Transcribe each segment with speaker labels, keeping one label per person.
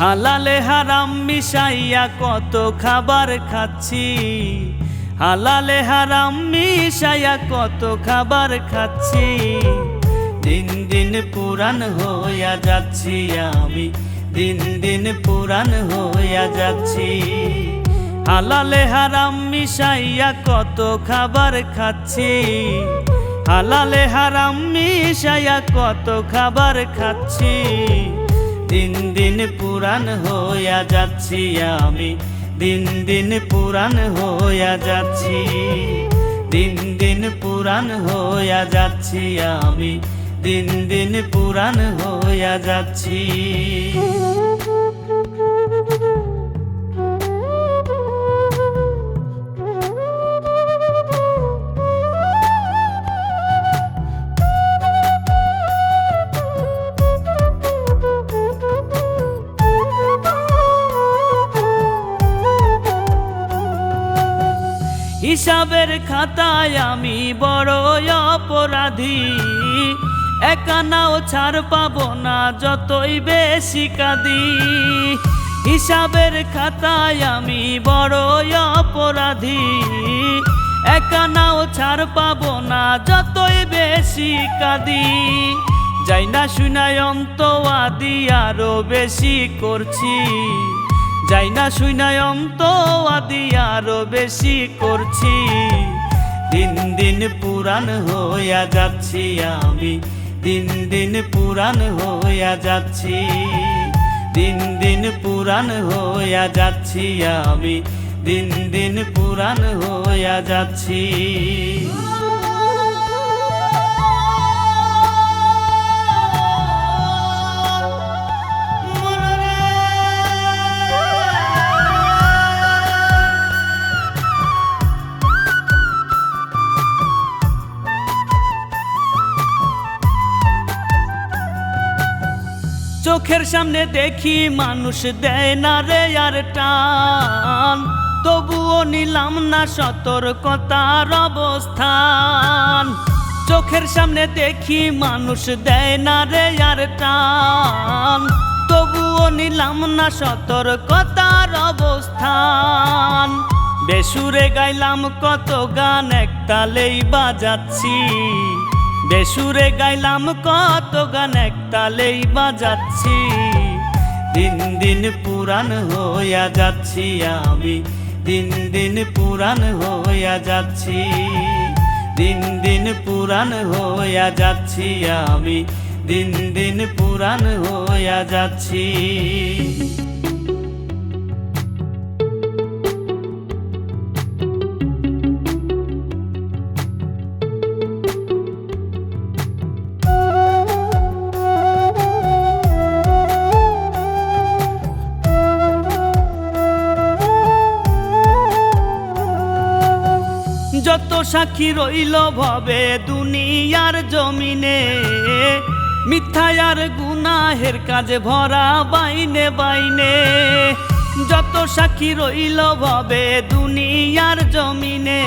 Speaker 1: হালালে হারাম মিশাইয়া কত খাবার খাচ্ছি, হালালে হারাম মিশাইয়া কত খাবার খাচ্ছি। দিন দিন পুরান হইয়া যাচ্ছি আমি, দিন দিন পুরান হইয়া যাচ্ছি। হালালে হারাম মিশাইয়া কত খাবার খাচ্ছি, হালালে হারাম মিশাইয়া কত খাবার খাচ্ছি। দিন দিন পুরান হইয়া যাচ্ছি আমি, দিন দিন পুরান হইয়া যাচ্ছি। দিন দিন পুরান হইয়া যাচ্ছি আমি, দিন দিন পুরান হইয়া যাচ্ছি। হিসাবের খাতায় আমি বড় অপরাধী, একানাও ছাড় পাবো না যতই বেশি কাঁদি। হিসাবের খাতায় আমি বড় অপরাধী, একানাও ছাড় পাবো না যতই বেশি কাঁদি। যাই না শুনায় অন্তওয়াদি আরো বেশি করছি, যাই না শুনায় অন্তওয়াদি আরো বেশি করছি। দিন দিন পুরান হইয়া যাচ্ছি আমি, দিন দিন পুরান হইয়া যাচ্ছি। দিন দিন পুরান হইয়া যাচ্ছি আমি, দিন দিন পুরান হইয়া যাচ্ছি। চোখের সামনে দেখি মানুষ দেয় না রে আর টান, তবুও নিলাম না সতর্কতার অবস্থান। চোখের সামনে দেখি মানুষ দেয় না রে আর টান, তবুও নিলাম না সতর্কতার অবস্থান। বেসুরে গাইলাম কত গান একতালেই বাজাচ্ছি, বেসুরে গাইলাম কত গান একতালেই বাজাচ্ছি। দিন দিন পুরান হইয়া যাচ্ছি আমি, দিন দিন পুরান হইয়া যাচ্ছি। দিন দিন পুরান হইয়া যাচ্ছি আমি, দিন দিন পুরান হইয়া যাচ্ছি। যত সাক্ষী রইল ভবে দুনিয়ার জমিনে, মিথ্যার গুনাহের কাজে ভরা বাইনে বাইনে। যত সাক্ষী রইল ভবে দুনিয়ার জমিনে,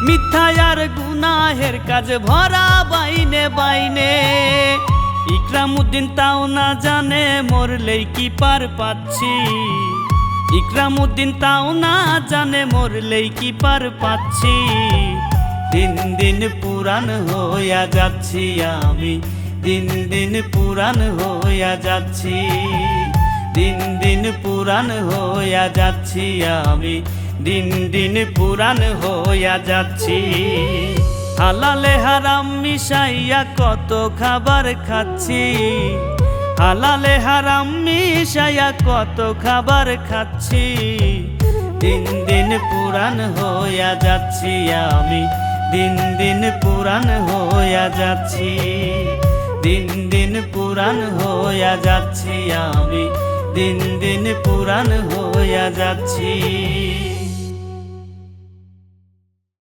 Speaker 1: মিথ্যার গুনাহের কাজে ভরা বাইনে বাইনে। ইকরামউদ্দিন তাও না জানে মরলেই কি পার পাচ্ছি, ইকরামউদ্দিন তাও না জানে মরলেই কি পার পাচ্ছি। দিন দিন পুরান হইয়া যাচ্ছি আমি, দিন দিন পুরান হইয়া যাচ্ছি। দিন দিন পুরান হইয়া যাচ্ছি আমি, দিন দিন পুরান হইয়া যাচ্ছি। হালালে হারাম মিশাইয়া কত খাবার খাচ্ছি, হালালে হারাম মিশাইয়া কত খাবার খাচ্ছি। দিন দিন পুরান হইয়া যাচ্ছি আমি, দিন দিন পুরান হইয়া যাচ্ছি। দিন দিন পুরান হইয়া যাচ্ছি আমি, দিন দিন পুরান হইয়া যাচ্ছি।